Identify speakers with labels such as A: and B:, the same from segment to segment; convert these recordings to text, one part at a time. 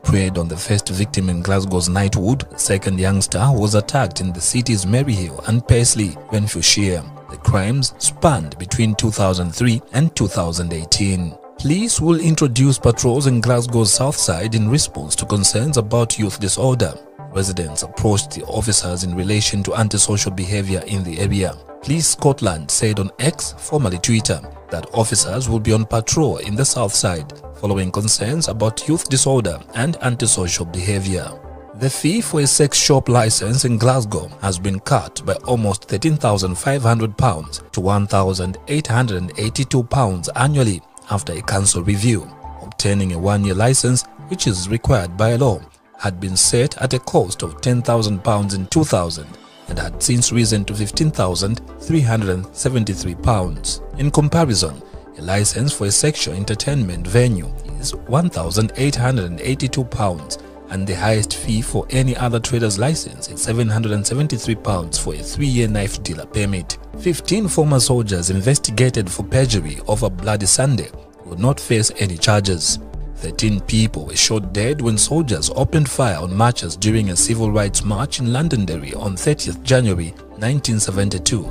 A: preyed on the first victim in Glasgow's Knightwood. The second youngster was attacked in the city's Maryhill and Paisley, Renfrewshire. The crimes spanned between 2003 and 2018. Police will introduce patrols in Glasgow's south side in response to concerns about youth disorder. Residents approached the officers in relation to antisocial behaviour in the area. Police Scotland said on X, formerly Twitter, that officers will be on patrol in the south side following concerns about youth disorder and antisocial behaviour. The fee for a sex shop license in Glasgow has been cut by almost £13,500 to £1,882 annually after a council review. Obtaining a one-year license, which is required by law, had been set at a cost of £10,000 in 2000 and had since risen to £15,373. In comparison, a license for a sexual entertainment venue is £1,882 and the highest fee for any other trader's license is £773 for a 3-year knife dealer permit. 15 former soldiers investigated for perjury over Bloody Sunday will not face any charges. 13 people were shot dead when soldiers opened fire on marchers during a civil rights march in Londonderry on 30th January 1972.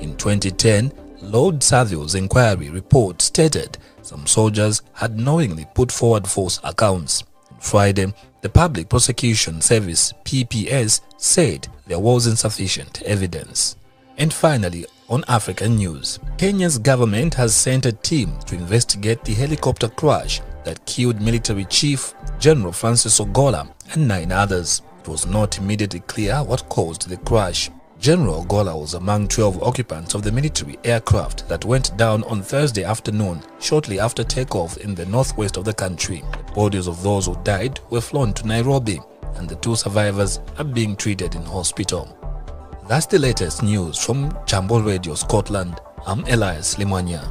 A: In 2010, Lord Saville's inquiry report stated some soldiers had knowingly put forward false accounts. On Friday, the Public Prosecution Service (PPS) said there was insufficient evidence. And finally, on African news, Kenya's government has sent a team to investigate the helicopter crash that killed military chief General Francis Ogola and 9 others. It was not immediately clear what caused the crash. General Ogola was among 12 occupants of the military aircraft that went down on Thursday afternoon shortly after takeoff in the northwest of the country. The bodies of those who died were flown to Nairobi and the 2 survivors are being treated in hospital. That's the latest news from Jambo Radio Scotland. I'm Elias Limwanya.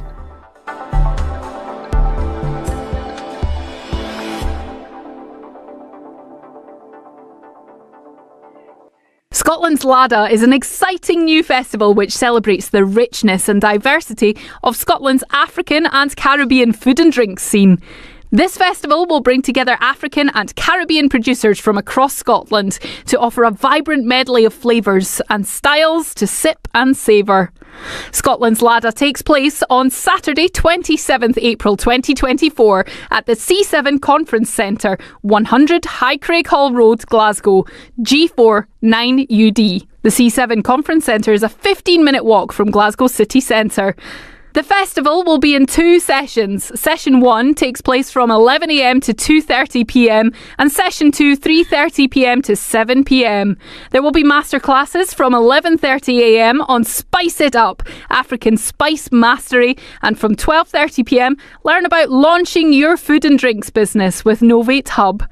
B: Scotland's Lada is an exciting new festival which celebrates the richness and diversity of Scotland's African and Caribbean food and drink scene. This festival will bring together African and Caribbean producers from across Scotland to offer a vibrant medley of flavours and styles to sip and savour. Scotland's Lada takes place on Saturday 27th April 2024 at the C7 Conference Centre, 100 High Craighall Road, Glasgow, G4 9UD. The C7 Conference Centre is a 15-minute walk from Glasgow city centre. The festival will be in 2 sessions. Session 1 takes place from 11 a.m. to 2:30 p.m. and Session 2 3:30 p.m. to 7 p.m. There will be masterclasses from 11:30 a.m. on Spice It Up, African Spice Mastery, and from 12:30 p.m. learn about launching your food and drinks business with Novate Hub.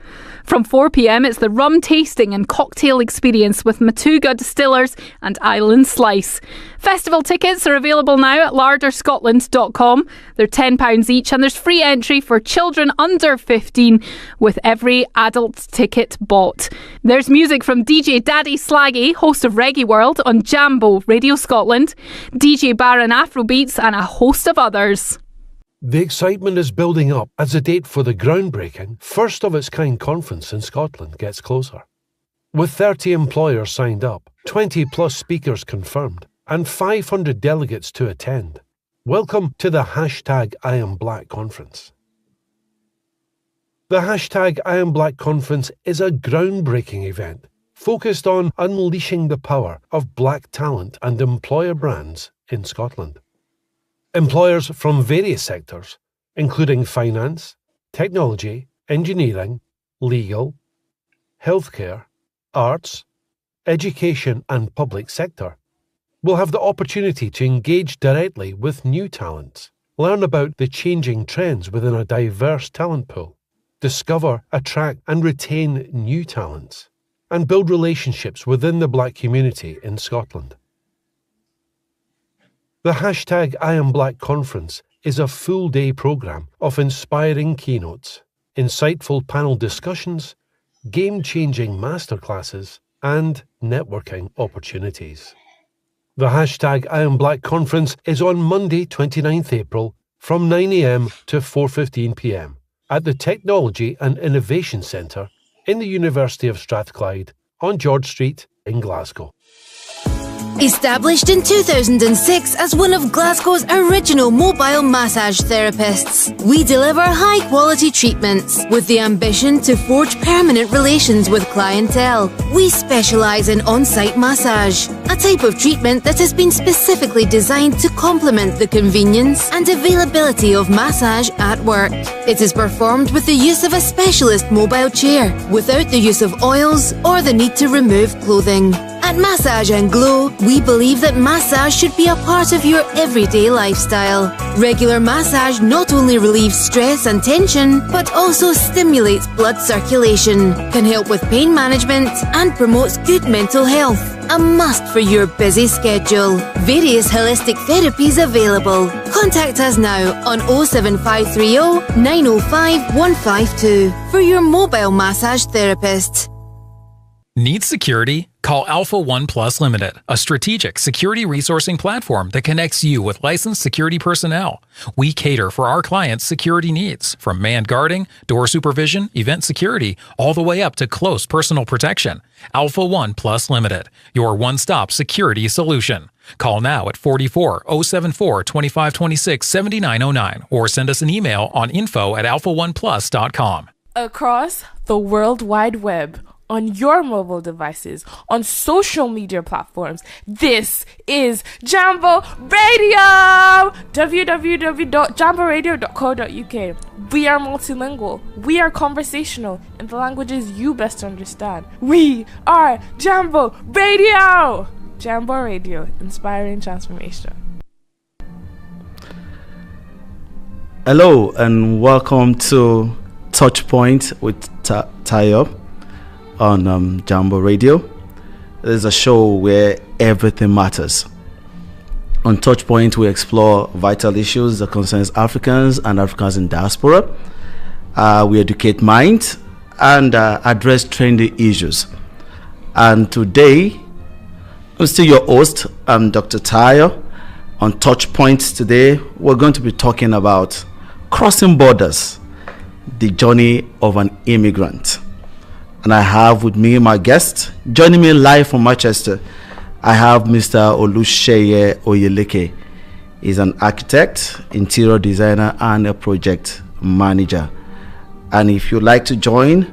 B: From 4 p.m. it's the rum tasting and cocktail experience with Matuga Distillers and Island Slice. Festival tickets are available now at larderscotland.com. They're £10 each and there's free entry for children under 15 with every adult ticket bought. There's music from DJ Daddy Slaggy, host of Reggae World on Jambo Radio Scotland, DJ Baron Afrobeats and a host of others.
C: The excitement is building up as the date for the groundbreaking, first-of-its-kind conference in Scotland gets closer. With 30 employers signed up, 20-plus speakers confirmed, and 500 delegates to attend. Welcome to the #IamBlack conference. The #IamBlack conference is a groundbreaking event focused on unleashing the power of black talent and employer brands in Scotland. Employers from various sectors, including finance, technology, engineering, legal, healthcare, arts, education and public sector, will have the opportunity to engage directly with new talents, learn about the changing trends within a diverse talent pool, discover, attract and retain new talents, and build relationships within the black community in Scotland. The #IamBlack conference is a full-day programme of inspiring keynotes, insightful panel discussions, game-changing masterclasses, and networking opportunities. The #IamBlack conference is on Monday 29th April from 9 a.m. to 4:15 p.m. at the Technology and Innovation Centre, in the University of Strathclyde on George Street in Glasgow.
D: Established in 2006 as one of Glasgow's original mobile massage therapists, we deliver high-quality treatments with the ambition to forge permanent relations with clientele. We specialise in on-site massage, a type of treatment that has been specifically designed to complement the convenience and availability of massage at work. It is performed with the use of a specialist mobile chair, without the use of oils or the need to remove clothing. At Massage and Glow, we believe that massage should be a part of your everyday lifestyle. Regular massage not only relieves stress and tension, but also stimulates blood circulation, can help with pain management, and promotes good mental health. A must for your busy schedule. Various holistic therapies available. Contact us now on 07530 905 152 for your mobile massage therapist.
E: Need security? Call Alpha One Plus Limited, a strategic security resourcing platform that connects you with licensed security personnel. We cater for our clients' security needs, from manned guarding, door supervision, event security, all the way up to close personal protection. Alpha One Plus Limited, your one-stop security solution. Call now at 44-074-2526-7909 or send us an email on info@alphaoneplus.com.
F: Across the World Wide Web, on your mobile devices, on social media platforms. This is Jambo Radio! www.jamboradio.co.uk. We are multilingual. We are conversational in the languages you best understand. We are Jambo Radio! Jambo Radio, inspiring transformation.
G: Hello and welcome to TouchPoint with Tayo on Jambo Radio. This is a show where everything matters. On TouchPoint, we explore vital issues that concerns Africans and Africans in diaspora. We educate minds and address trendy issues. And today, I'm still your host. I'm Dr. Tayo. On TouchPoint today, we're going to be talking about crossing borders, the journey of an immigrant. And I have with me my guest, joining me live from Manchester, I have Mr. Oluseye Oyeleke. He's an architect, interior designer, and a project manager. And if you'd like to join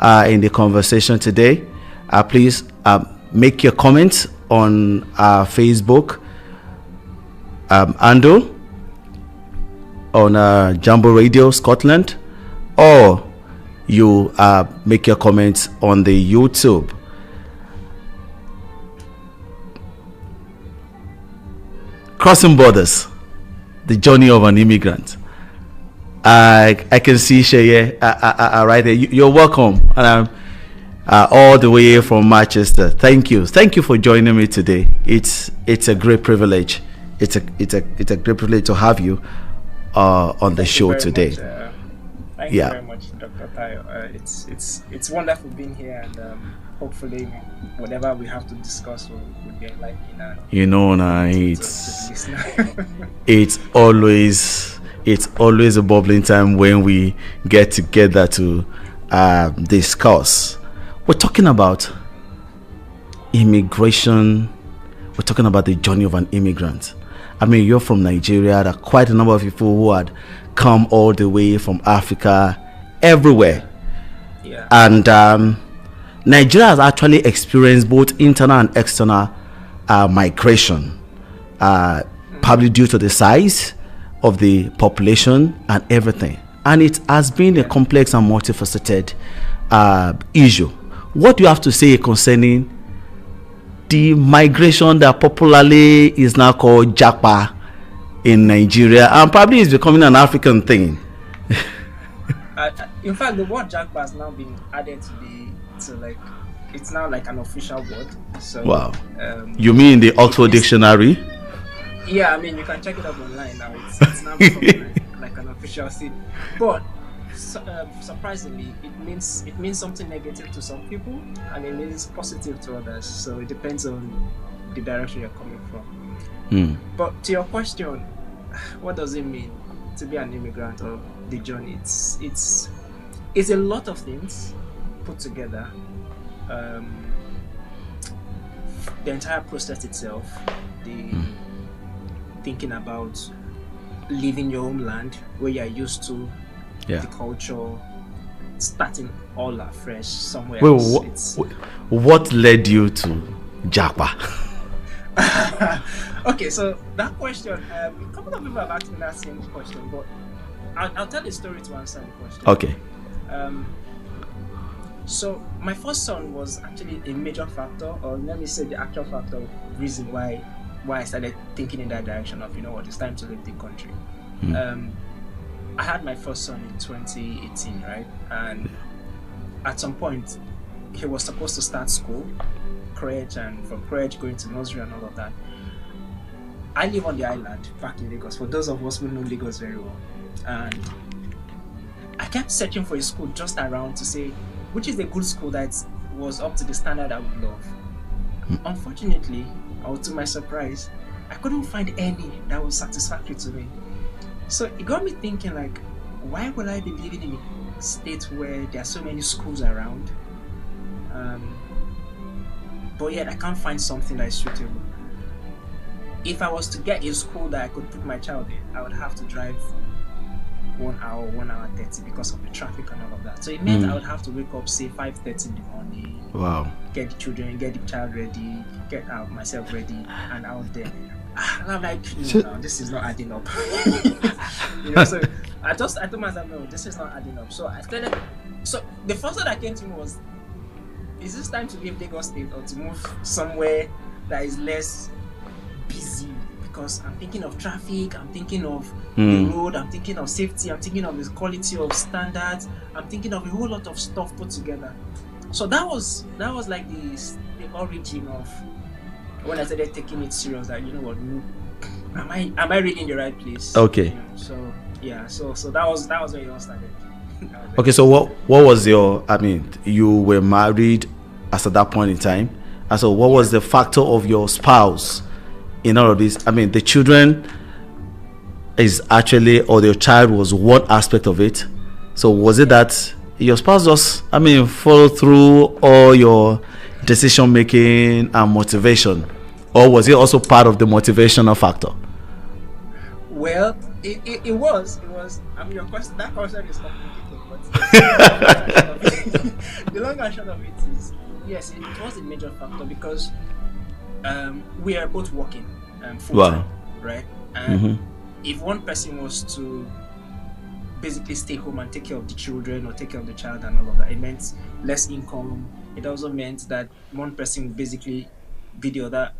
G: in the conversation today, please make your comments on our Facebook handle on Jambo Radio Scotland, or you make your comments on the YouTube. Crossing borders, the journey of an immigrant. I can see Sheye right there. You're welcome, and all the way from Manchester. Thank you for joining me today. It's a great privilege. It's a great privilege to have you on the show today.
H: Thank you very much, Dr. Tayo. It's wonderful being here, and hopefully whatever we have to discuss will get like
G: it's always a bubbling time when we get together to discuss. We're talking about immigration. We're talking about the journey of an immigrant. I mean, you're from Nigeria. There are quite a number of people who had come all the way from Africa, everywhere.
H: Yeah.
G: And Nigeria has actually experienced both internal and external migration, probably due to the size of the population and everything. And it has been a complex and multifaceted issue. What do you have to say concerning the migration that popularly is now called Japa in Nigeria, and probably is becoming an African thing?
H: In fact, the word Japa has now been added it's now like an official word. So
G: wow. You mean the Oxford Dictionary?
H: Yeah, I mean you can check it up online now. It's now becoming like an official thing. But surprisingly, it means something negative to some people, and it means positive to others. So it depends on the direction you're coming from. But to your question, what does it mean to be an immigrant or the journey? It's a lot of things, put together, the entire process itself, the thinking about leaving your homeland where you're used to, the culture, starting all afresh somewhere else.
G: What led you to Japa?
H: Okay, so that question, a couple of people have asked me that same question, but I'll tell the story to answer the question.
G: Okay.
H: So my first son was actually a major factor, or let me say the actual factor, reason why I started thinking in that direction of, you know what, it's time to leave the country. I had my first son in 2018, right? And at some point, he was supposed to start school, crèche, and from crèche going to nursery and all of that. I live on the island back in Lagos, for those of us who know Lagos very well. And I kept searching for a school just around to say, which is a good school that was up to the standard I would love. Unfortunately, or to my surprise, I couldn't find any that was satisfactory to me. So it got me thinking, like, why would I be living in a state where there are so many schools around, but yet I can't find something that is suitable? If I was to get a school that I could put my child in, I would have to drive 1 hour 30 because of the traffic and all of that. So it meant I would have to wake up, say, 5:30 in the morning.
G: Wow.
H: Get the children, get the child ready, get myself ready, and out there. And I'm like, no, this is not adding up. You know, so I told myself, no, this is not adding up. So I started. So the first thought that came to me was, is this time to leave Lagos State or to move somewhere that is less busy? Because I'm thinking of traffic, I'm thinking of the road, I'm thinking of safety, I'm thinking of the quality of standards, I'm thinking of a whole lot of stuff put together. So that was like the origin of when I started taking it serious. That, you know what, am I really in the right place?
G: Okay.
H: You know, so yeah, so that was where it all started.
G: Okay, so what was your? I mean, you were married as at that point in time, and so what was the factor of your spouse in all of this? I mean, the children is actually, or your child was one aspect of it. So was it that your spouse just, I mean, follow through all your decision making and motivation, or was it also part of the motivational factor?
H: Well, it was. I mean, that question is complicated, but the long and short of it is, yes, it was a major factor because we are both working full time, right? And if one person was to basically stay home and take care of the children or take care of the child and all of that, it meant less income. It also meant that one person would basically be the other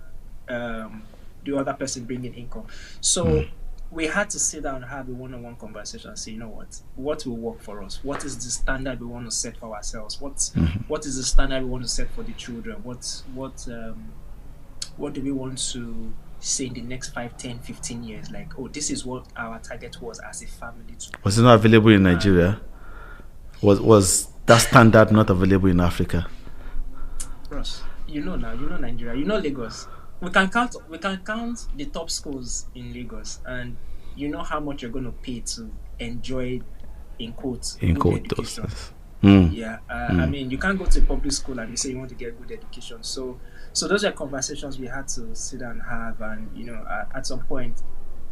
H: person bringing income. So we had to sit down and have a one-on-one conversation and say, you know what will work for us? What is the standard we want to set for ourselves? What is the standard we want to set for the children? What do we want to say in the next 5, 10, 15 years? Like, oh, this is what our target was as a family.
G: Was it not available in Nigeria? Was that standard not available in Africa?
H: Ross, you know Nigeria, you know Lagos. We can count the top schools in Lagos, and you know how much you're going to pay to enjoy, in quotes, good education. I mean, you can't go to a public school and you say you want to get good education. So those are conversations we had to sit down and have, and you know, at some point,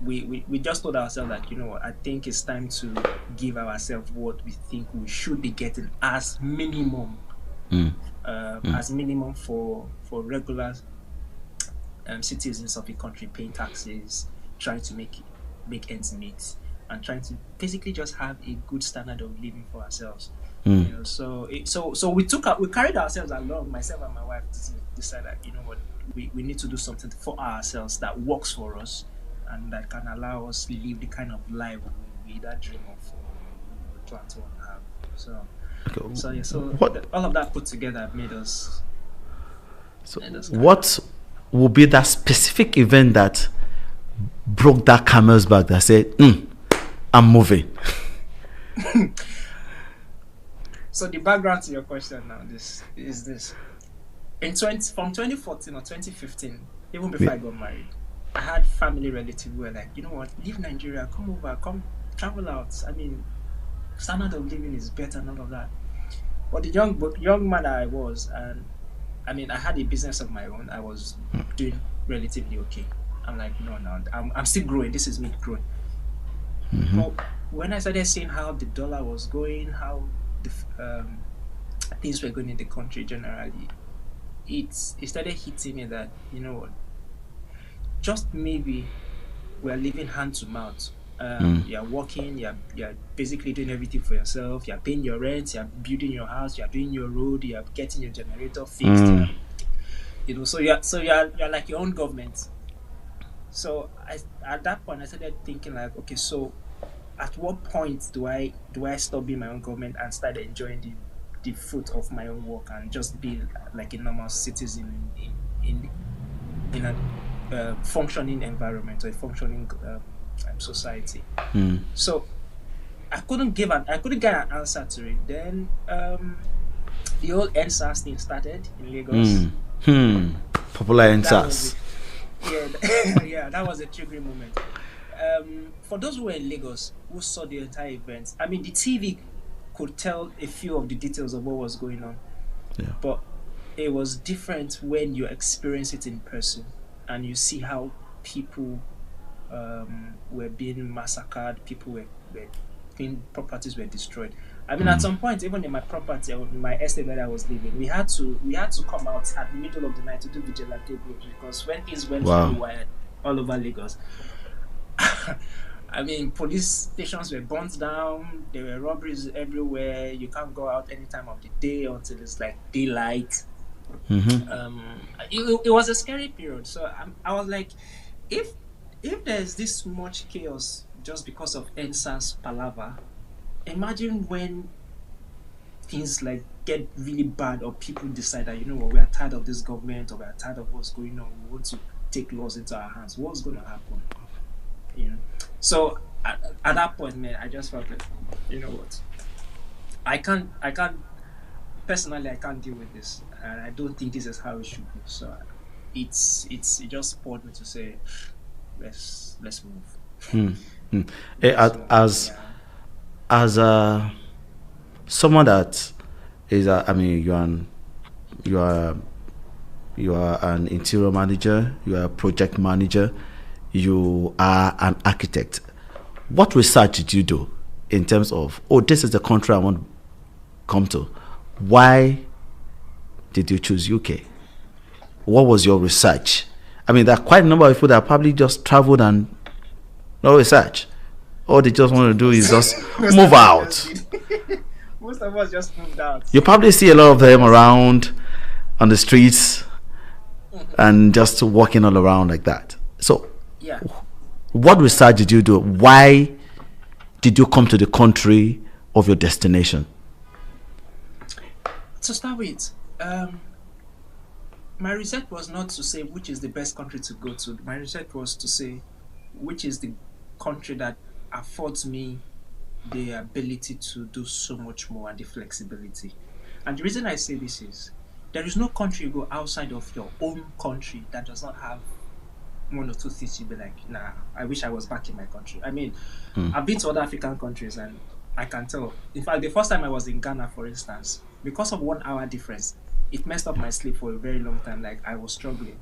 H: we just told ourselves that, you know what, I think it's time to give ourselves what we think we should be getting as minimum, for regular citizens of the country, paying taxes, trying to make ends meet, and trying to basically just have a good standard of living for ourselves. You know, so we carried ourselves along, myself and my wife, to decide that, you know what, we need to do something for ourselves that works for us and that can allow us to live the kind of life we that dream of, we plan to have. All of that put together made us.
G: What would be that specific event that broke that camel's back that said, I'm moving?
H: So the background to your question now is this. From 2014 or 2015, even before I got married, I had family relatives who were like, you know what, leave Nigeria, come over, come travel out. I mean, standard of living is better and all of that. But the young man I was, and I mean, I had a business of my own. I was doing relatively okay. I'm like, no, I'm still growing. This is me growing. But when I started seeing how the dollar was going, how the things were going in the country generally, it started hitting me that, you know what, just maybe we're living hand to mouth. You're working, you're basically doing everything for yourself. You're paying your rent, you're building your house, you're doing your road, you're getting your generator fixed. You know, so you're like your own government. So at that point I started thinking like, okay, so at what point do I stop being my own government and start enjoying the fruit of my own work and just be like a normal citizen in a functioning environment or a functioning society. So I couldn't get an answer to it. Then the whole NSAS thing started in Lagos.
G: Popular NSAS.
H: Yeah, that was a triggering moment. For those who were in Lagos, who saw the entire event, I mean, the TV could tell a few of the details of what was going on.
G: Yeah.
H: But it was different when you experience it in person and you see how people were being massacred, people were being, properties were destroyed. I mean, at some point, even in my property, my estate where I was living, we had to come out at the middle of the night to do vigilante groups because when things went wild all over Lagos, I mean, police stations were burnt down. There were robberies everywhere. You can't go out any time of the day until it's like daylight. It was a scary period. So I was like, if there's this much chaos just because of NSAS palaver, imagine when things like get really bad or people decide that, you know what, we are tired of this government or we are tired of what's going on. We want to take laws into our hands. What's going to happen? You know. So at that point, man, I just felt like, you know what, I can't personally, I can't deal with this, and I don't think this is how it should be. So it just spurred me to say, let's move.
G: As someone that is, I mean, you are an interior manager, you are a project manager, you are an architect. What research did you do in terms of, this is the country I want to come to? Why did you choose UK? What was your research? I mean, there are quite a number of people that probably just traveled and no research. All they just want to do is just move out.
H: Most of us just moved out.
G: You probably see a lot of them around on the streets and just walking all around like that. So,
H: yeah.
G: What research did you do? Why did you come to the country of your destination?
H: To start with, my research was not to say which is the best country to go to. My research was to say which is the country that affords me the ability to do so much more and the flexibility. And the reason I say this is there is no country you go outside of your own country that does not have one or two things you'd be like, nah, I wish I was back in my country. I mean, I've been to other African countries and I can tell. In fact, the first time I was in Ghana, for instance, because of 1 hour difference, it messed up my sleep for a very long time. Like, I was struggling.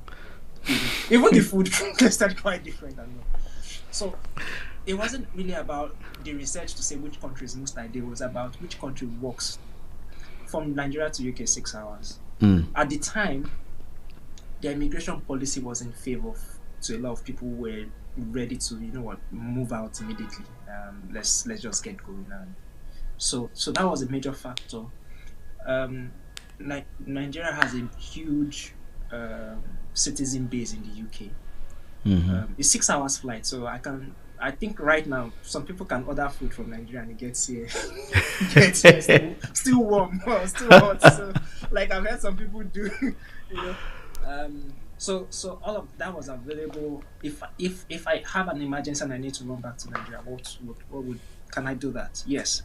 H: Even the food tasted quite different. So it wasn't really about the research to say which country is most ideal. It was about which country works. From Nigeria to UK, 6 hours. At the time, the immigration policy was in favor to a lot of people who were ready to, you know what, move out immediately. Let's just get going. So that was a major factor. Nigeria has a huge citizen base in the UK. It's 6 hours flight, so I think right now some people can order food from Nigeria and it gets here, still warm, still hot. So like I've heard some people do, you know. So all of that was available. If I have an emergency and I need to run back to Nigeria, can I do that? Yes.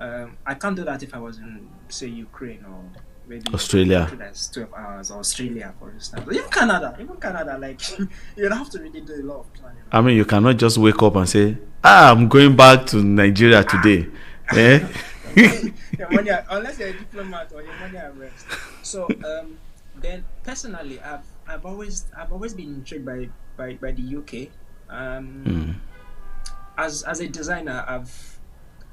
H: I can't do that if I was in, say, Ukraine or maybe
G: Australia.
H: That's 12 hours, or Australia, for instance. Even Canada, like you'd have to really do a lot of planning.
G: I mean, you cannot just wake up and say, I'm going back to Nigeria today.
H: Your money, unless you're a diplomat or your money at rest. So then personally, I've always been intrigued by the UK. As a designer,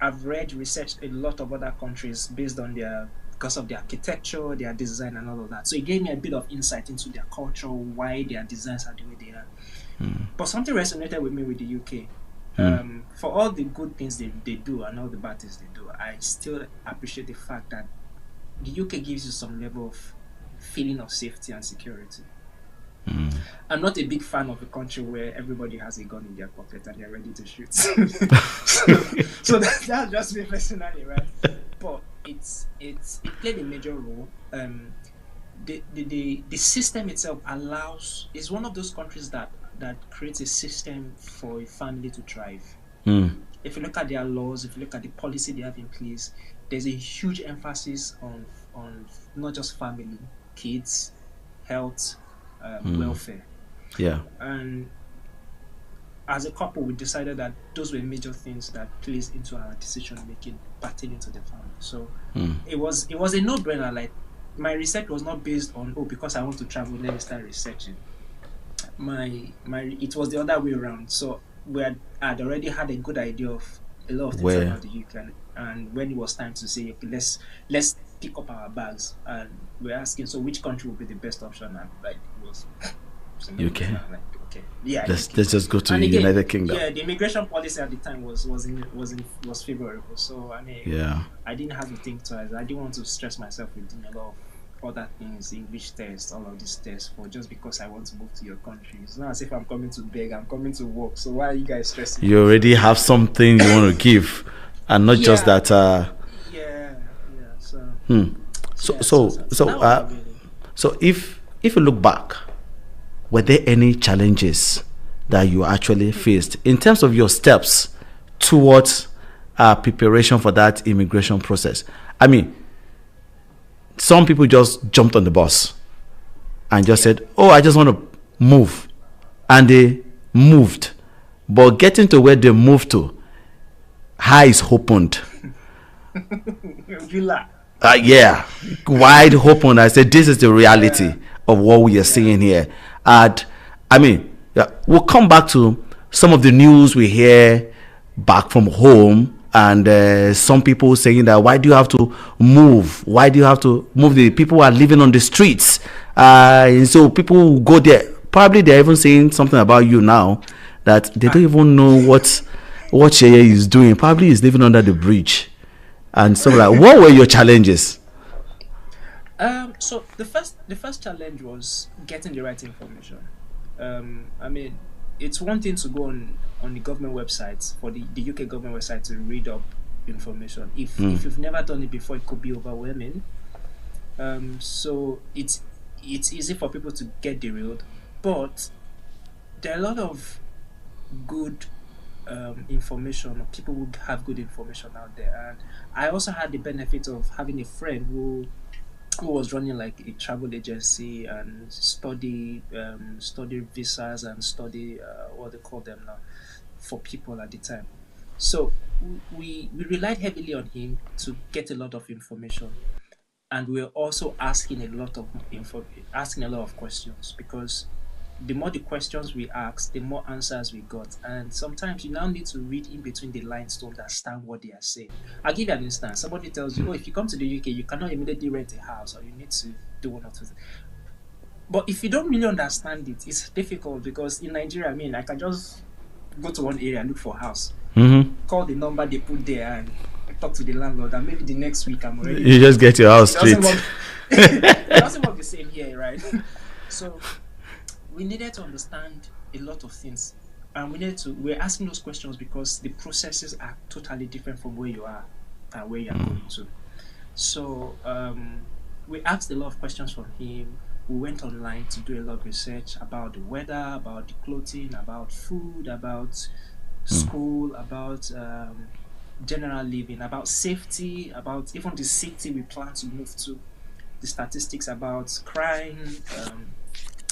H: I've read, researched a lot of other countries based on because of their architecture, their design, and all of that. So it gave me a bit of insight into their culture, why their designs are the way they are. But something resonated with me with the UK. For all the good things they do and all the bad things they do, I still appreciate the fact that the UK gives you some level of feeling of safety and security. I'm not a big fan of a country where everybody has a gun in their pocket and they're ready to shoot. so that's just me personally, right? But it played a major role. The system itself is one of those countries that creates a system for a family to thrive. If you look at their laws, if you look at the policy they have in place, there's a huge emphasis on not just family, kids, health, welfare. Yeah. And as a couple, we decided that those were major things that plays into our decision making pertaining to the family. So it was a no-brainer. Like, my research was not based on because I want to travel, let me start researching. It was the other way around. So I'd already had a good idea of a lot of things about the UK, and when it was time to say, okay, let's pick up our bags, and we're asking, so which country would be the best option? And like, it was
G: UK.
H: Like, okay, yeah,
G: let's just go to the United Kingdom.
H: Yeah, the immigration policy at the time was favorable. So I mean, I didn't have to think twice. I didn't want to stress myself with doing a lot of other things, English tests, all of these tests, for just because I want to move to your country. It's not as if I'm coming to beg, I'm coming to work. So why are you guys stressing?
G: You already have something you want to give, and not just that. So if you look back, were there any challenges that you actually faced in terms of your steps towards preparation for that immigration process? I mean, some people just jumped on the bus and just said, I just want to move. And they moved. But getting to where they moved to, eyes opened. Wide open. I said, this is the reality of what we are seeing here. And I mean, we'll come back to some of the news we hear back from home. And some people saying that, why do you have to move? Why do you have to move? The people are living on the streets. And so people go there. Probably they're even saying something about you now that they don't even know what Sheye is doing. Probably he's living under the bridge. And so like, what were your challenges?
H: So the first challenge was getting the right information. I mean, it's one thing to go on the government websites, for the UK government website, to read up information. If you've never done it before, it could be overwhelming. So it's easy for people to get derailed, but there are a lot of good information, or people who have good information out there. And I also had the benefit of having a friend who was running like a travel agency and study visas and study what they call them now for people at the time. So we relied heavily on him to get a lot of information, and we were also asking a lot of questions, because the more the questions we asked, the more answers we got. And sometimes you now need to read in between the lines to understand what they are saying. I'll give you an instance. Somebody tells you, if you come to the UK, you cannot immediately rent a house, or you need to do one or two things. But if you don't really understand it, it's difficult, because in Nigeria, I mean, I can just go to one area and look for a house, call the number they put there, and talk to the landlord, and maybe the next week I'm already...
G: You just get your house straight.
H: It doesn't work the same here, right? So we needed to understand a lot of things, and we're asking those questions because the processes are totally different from where you are and where you're going to. So we asked a lot of questions from him. We went online to do a lot of research about the weather, about the clothing, about food, about school, about general living, about safety, about even the city we plan to move to, the statistics about crime,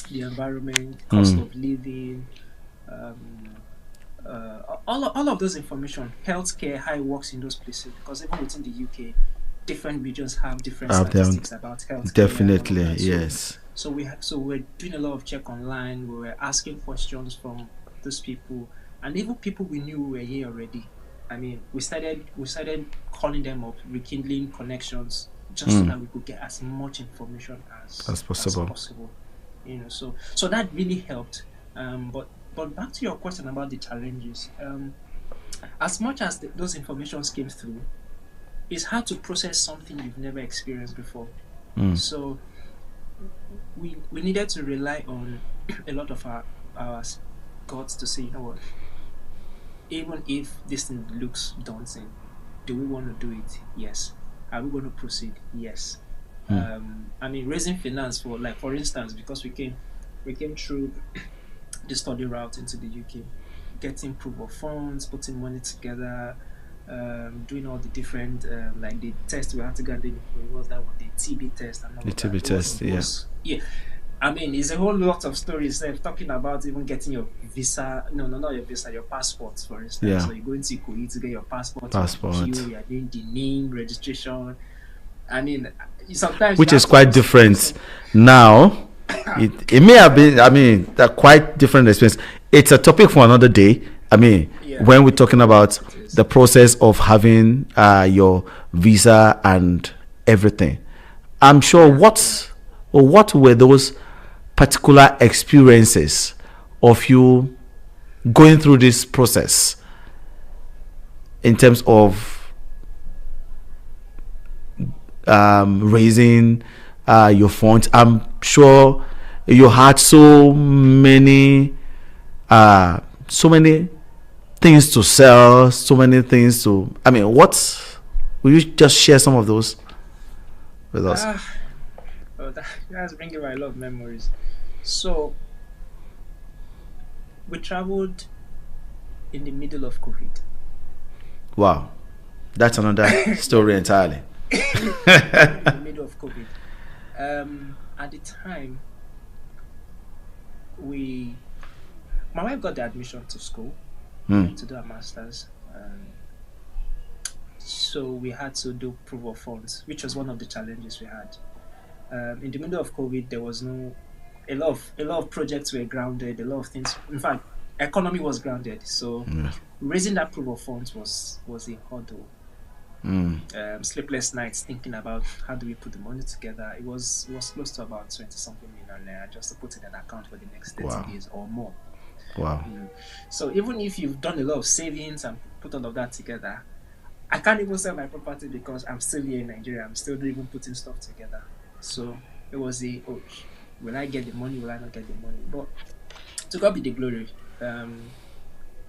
H: the environment, cost of living, all of those information, healthcare, how it works in those places, because even within the UK, different regions have different statistics about healthcare.
G: Definitely,
H: and all of that.
G: yes.
H: So we're doing a lot of check online. We were asking questions from those people, and even people we knew were here already. I mean, we started calling them up, rekindling connections, just so that we could get as much information as possible. You know, so that really helped. But back to your question about the challenges. As much as those informations came through, it's hard to process something you've never experienced before. So we needed to rely on a lot of our guts to say, you know what, even if this thing looks daunting, do we want to do it? Yes. Are we going to proceed? Yes. I mean, raising finance for instance, because we came through the study route into the UK, getting proof of funds, putting money together, doing all the different like the test we had to get. What was that one? The TB test and all
G: The TB test,
H: yeah. I mean, it's a whole lot of stories there talking about even getting your visa. No, not your visa, your passport, for instance.
G: Yeah.
H: So you're going to Kuwait to get your passport. You're doing the name registration. I mean, sometimes,
G: which is quite different now. It may have been, I mean, they're quite different experience. It's a topic for another day. I mean, when we're talking about the process of having your visa and everything, I'm sure what were those particular experiences of you going through this process in terms of raising your funds? I'm sure you had so many things to sell, so many things to, I mean, will you just share some of those with us?
H: That's bringing a lot of memories. So we traveled in the middle of COVID.
G: Wow, that's another story entirely.
H: In the middle of COVID. At the time, my wife got the admission to school to do a master's. So we had to do proof of funds, which was one of the challenges we had. In the middle of COVID, there was a lot of projects were grounded, a lot of things. In fact, economy was grounded. So raising that proof of funds was a hurdle. Sleepless nights thinking about how do we put the money together. It was close to about 20-something million naira just to put in an account for the next 30 days or more.
G: Wow.
H: So even if you've done a lot of savings and put all of that together, I can't even sell my property because I'm still here in Nigeria. I'm still even putting stuff together. So it was will I get the money? Will I not get the money? But to God be the glory.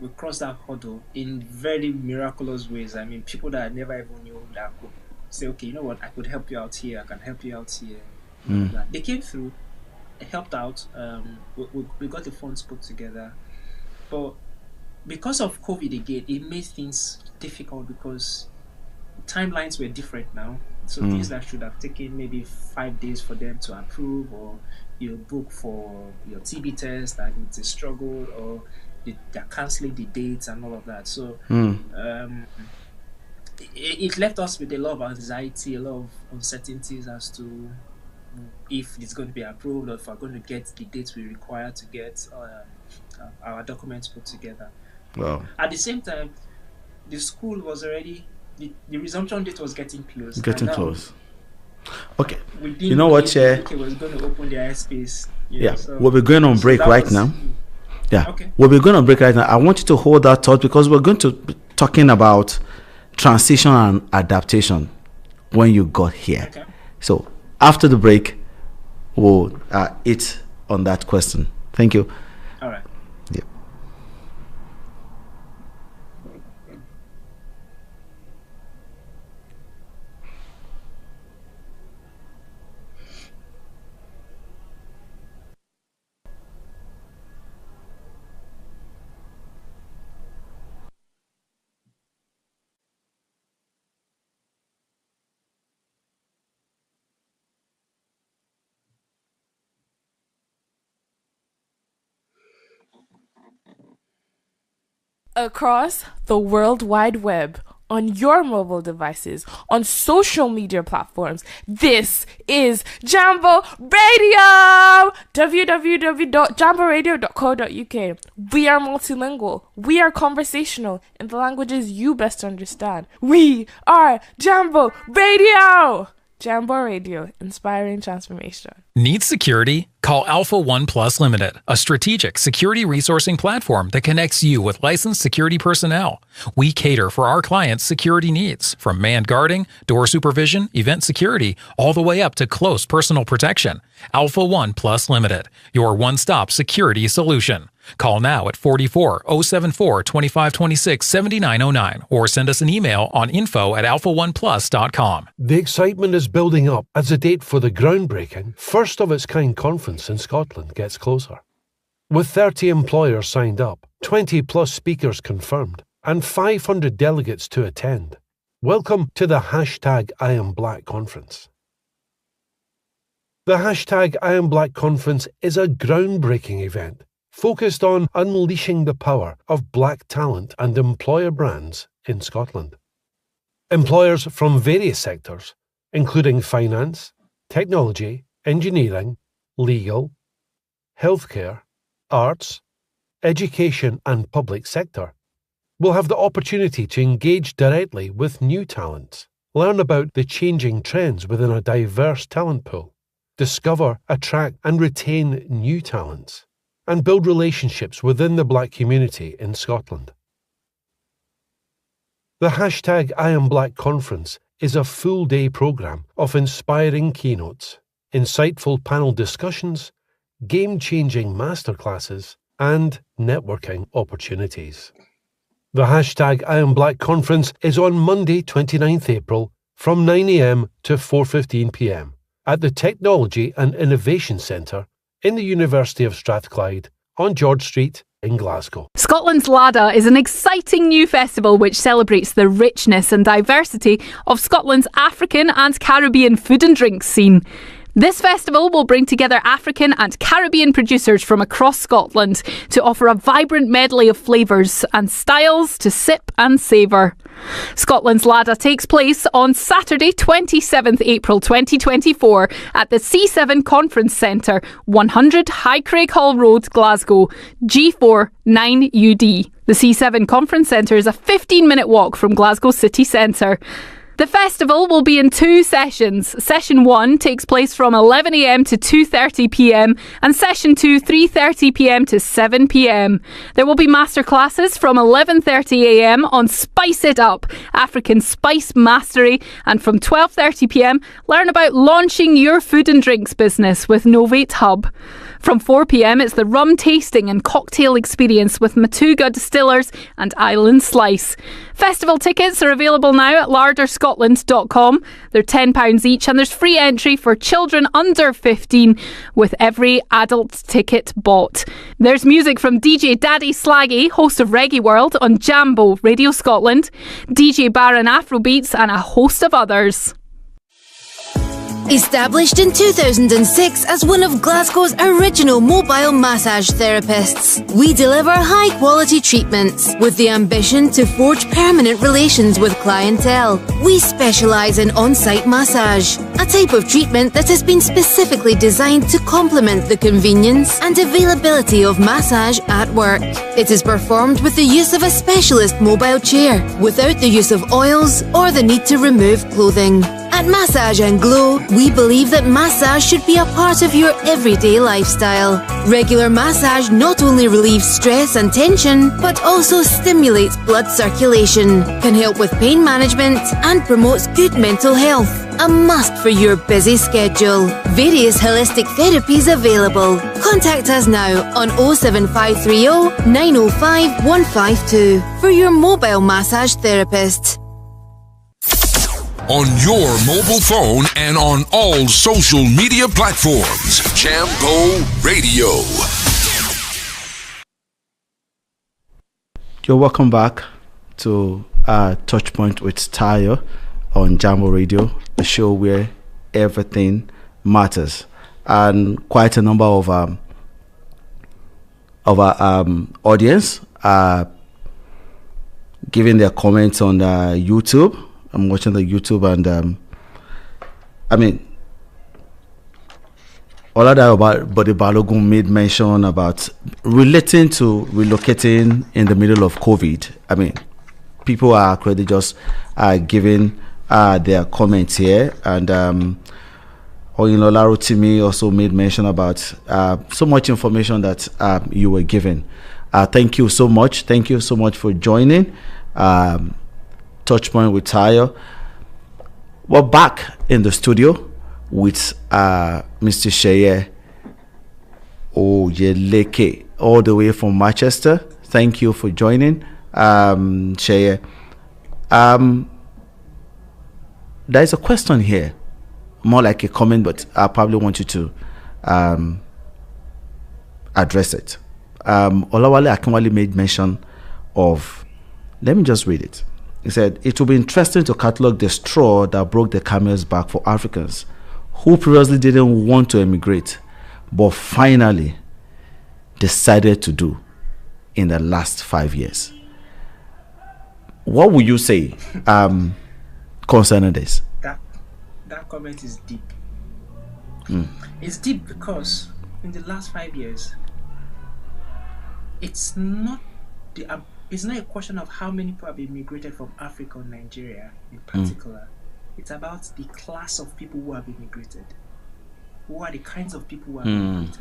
H: We crossed that hurdle in very miraculous ways. I mean, people that I never even knew that could say, okay, you know what, I could help you out here. I can help you out here. They came through, helped out. We got the funds put together. But because of COVID again, it made things difficult because timelines were different now. So things that should have taken maybe 5 days for them to approve, or you book for your TB test and it's a struggle, or they're cancelling the dates and all of that. So it left us with a lot of anxiety, a lot of uncertainties as to if it's going to be approved or if we're going to get the dates we require to get our documents put together.
G: Wow.
H: At the same time, the school was already, the resumption date was getting close.
G: Close. Okay. You know what, Chair?
H: UK was going to open their airspace.
G: We'll be going on break right now. Yeah.
H: Okay.
G: We'll be going on break right now. I want you to hold that thought because we're going to be talking about transition and adaptation when you got here.
H: Okay.
G: So after the break, we'll hit on that question. Thank you.
H: All right.
G: Yeah.
F: across the World Wide Web, on your mobile devices, on social media platforms. This is Jambo Radio! www.jamboradio.co.uk. We are multilingual. We are conversational in the languages you best understand. We are Jambo Radio! Jambo Radio, inspiring transformation.
E: Need security? Call Alpha One Plus Limited, a strategic security resourcing platform that connects you with licensed security personnel. We cater for our clients' security needs, from manned guarding, door supervision, event security, all the way up to close personal protection. Alpha One Plus Limited, your one-stop security solution. Call now at 44-074-2526-7909 or send us an email on info@alpha1plus.com.
C: The excitement is building up as the date for the groundbreaking, first-of-its-kind conference in Scotland gets closer. With 30 employers signed up, 20-plus speakers confirmed, and 500 delegates to attend. Welcome to the #IamBlack conference. The #IamBlack conference is a groundbreaking event focused on unleashing the power of black talent and employer brands in Scotland. Employers from various sectors, including finance, technology, engineering, legal, healthcare, arts, education and public sector, will have the opportunity to engage directly with new talents, learn about the changing trends within a diverse talent pool, discover, attract and retain new talents, and build relationships within the black community in Scotland. The #IamBlack conference is a full-day programme of inspiring keynotes, insightful panel discussions, game-changing masterclasses, and networking opportunities. The #IamBlack conference is on Monday 29th April from 9 a.m. to 4:15 p.m. at the Technology and Innovation Centre in the University of Strathclyde on George Street in Glasgow.
B: Scotland's Lada is an exciting new festival which celebrates the richness and diversity of Scotland's African and Caribbean food and drink scene. This festival will bring together African and Caribbean producers from across Scotland to offer a vibrant medley of flavours and styles to sip and savour. Scotland's Lada takes place on Saturday 27th April 2024 at the C7 Conference Centre, 100 High Craighall Road, Glasgow, G4 9UD. The C7 Conference Centre is a 15-minute walk from Glasgow city centre. The festival will be in two sessions. Session 1 takes place from 11 a.m. to 2:30 p.m. and Session 2, 3:30 p.m. to 7 p.m. There will be masterclasses from 11:30 a.m. on Spice It Up, African Spice Mastery, and from 12:30 p.m. learn about launching your food and drinks business with Novate Hub. From 4 p.m. it's the rum tasting and cocktail experience with Matuga Distillers and Island Slice. Festival tickets are available now at larderscotland.com. They're £10 each and there's free entry for children under 15 with every adult ticket bought. There's music from DJ Daddy Slaggy, host of Reggae World on Jambo Radio Scotland, DJ Baron Afrobeats and a host of others.
D: Established in 2006 as one of Glasgow's original mobile massage therapists, we deliver high-quality treatments with the ambition to forge permanent relations with clientele. We specialise in on-site massage, a type of treatment that has been specifically designed to complement the convenience and availability of massage at work. It is performed with the use of a specialist mobile chair, without the use of oils or the need to remove clothing. At Massage and Glow, we believe that massage should be a part of your everyday lifestyle. Regular massage not only relieves stress and tension, but also stimulates blood circulation, can help with pain management, and promotes good mental health. A must for your busy schedule. Various holistic therapies available. Contact us now on 07530 905 152 for your mobile massage therapist.
I: On your mobile phone and on all social media platforms. Jambo Radio.
G: You're welcome back to TouchPoint with Tayo on Jambo Radio, the show where everything matters. And quite a number of our audience are giving their comments on YouTube. I'm watching the YouTube, and I mean, Oluseye Bode Balogun made mention about relating to relocating in the middle of COVID. I mean, people are already just giving their comments here, and Oyinlola Rotimi also made mention about so much information that you were given. Thank you so much. Thank you so much for joining TouchPoint with Tayo. We're back in the studio with Mr. Sheye Oyeleke, all the way from Manchester. Thank you for joining, Sheye. There's a question here, more like a comment, but I probably want you to address it. Olawale Akinwale made mention of, let me just read it. He said, it will be interesting to catalog the straw that broke the camel's back for Africans who previously didn't want to emigrate, but finally decided to do in the last 5 years. What would you say concerning this?
H: That comment is deep. It's deep because in the last 5 years, it's not a question of how many people have immigrated from Africa or Nigeria in particular. It's about the class of people who have immigrated. Who are the kinds of people who have immigrated?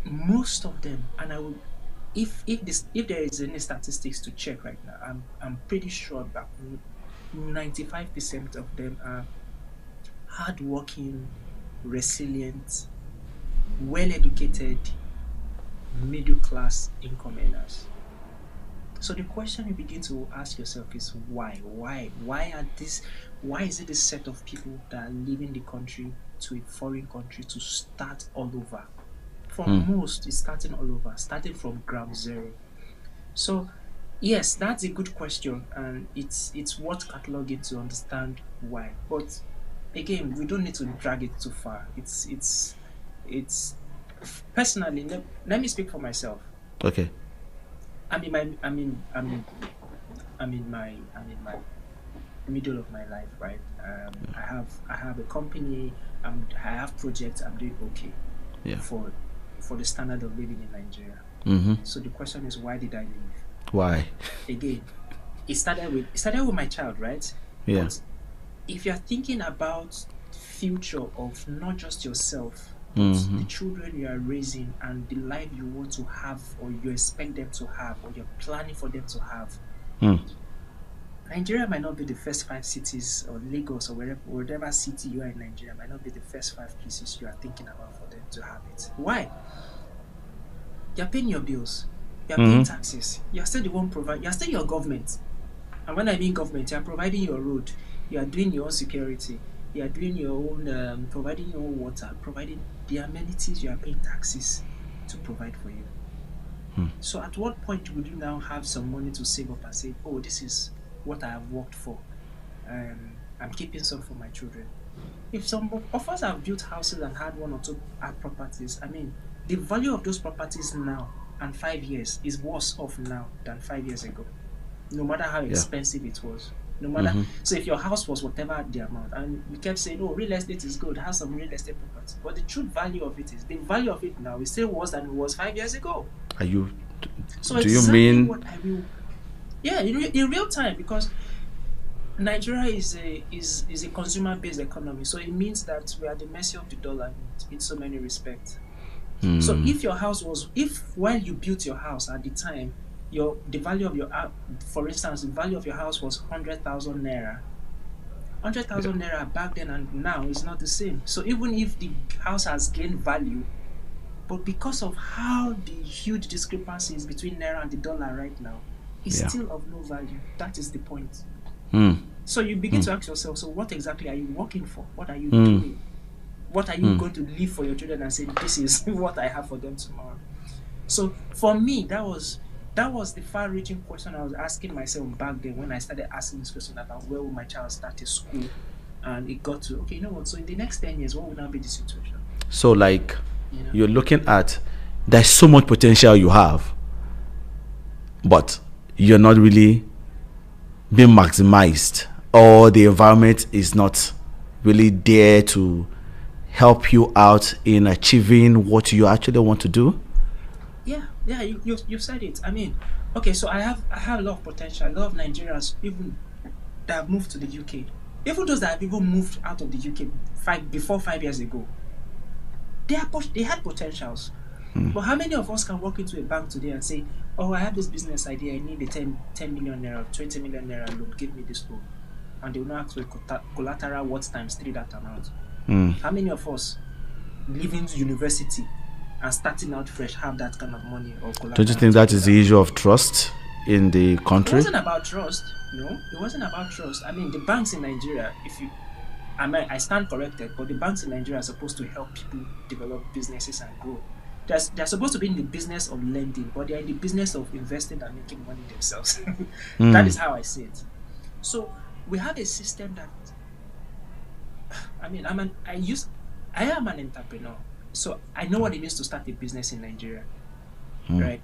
H: Most of them, and I would, if there is any statistics to check right now, I'm pretty sure that 95% of them are hardworking, resilient, well-educated, middle-class income earners. So the question you begin to ask yourself is why? Why is it this set of people that are leaving the country to a foreign country to start all over? For most, it's starting all over, starting from ground zero. So yes, that's a good question, and it's worth cataloging to understand why. But again, we don't need to drag it too far. It's personally, let me speak for myself.
G: Okay.
H: I'm in my middle of my life, right? I have a company. I have projects. I'm doing okay.
G: Yeah.
H: For the standard of living in Nigeria. So the question is, why did I leave?
G: Why?
H: Again, it started with my child, right?
G: Yeah.
H: But if you're thinking about future of not just yourself, but the children you are raising and the life you want to have, or you expect them to have, or you're planning for them to have, Nigeria might not be the first 5 cities, or Lagos, or whatever city you are in Nigeria might not be the first 5 places you are thinking about for them to have it. Why? You're paying your bills, you're paying taxes, you're still the one providing, you're still your government. And when I mean government, you're providing your road, you are doing your own security, you are doing your own, providing your own water, providing the amenities, you are paying taxes to provide for you. So at what point would you now have some money to save up and say, oh, this is what I have worked for, I'm keeping some for my children? If some of us have built houses and had 1 or 2 properties, I mean, the value of those properties now and 5 years is worse off now than 5 years ago, no matter how expensive it was. No matter, so if your house was whatever the amount, and you kept saying, oh, real estate is good, have some real estate property, but the true value of it is, the value of it now is still worse than it was 5 years ago.
G: Are you?
H: So
G: do you mean?
H: What I will, yeah, in real time, because Nigeria is a consumer-based economy, so it means that we are at the mercy of the dollar in so many respects. So if your house was, while you built your house at the time, the value of your, for instance, the value of your house was 100,000 naira. 100,000 naira back then and now is not the same. So even if the house has gained value, but because of how the huge discrepancies between naira and the dollar right now, it's still of no value. That is the point. So you begin to ask yourself, so what exactly are you working for? What are you doing? What are you going to leave for your children and say, this is what I have for them tomorrow? So for me, that was the far-reaching question I was asking myself back then when I started asking this question about where will my child start his school, and it got to, okay, you know what, so in the next 10 years, what would now be the situation?
G: So like, you're looking at, there's so much potential you have, but you're not really being maximized, or the environment is not really there to help you out in achieving what you actually want to do?
H: Yeah, you said it. I mean, okay, so I have a lot of potential. A lot of Nigerians, even that have moved to the UK, even those that have even moved out of the UK before 5 years ago, they had potentials. But how many of us can walk into a bank today and say, "Oh, I have this business idea. I need a 10 million naira, 20 million naira loan. Give me this loan," and they will not ask for a collateral what times 3 that amount. How many of us leaving university and starting out fresh have that kind of money or collateral?
G: Don't you think that is the issue of trust in the country?
H: It wasn't about trust. No, it wasn't about trust. I mean, the banks in Nigeria, I stand corrected, but the banks in Nigeria are supposed to help people develop businesses and grow. They're supposed to be in the business of lending, but they're in the business of investing and making money themselves. That is how I see it. So we have a system that, I mean, I am an entrepreneur, so I know what it means to start a business in Nigeria, right?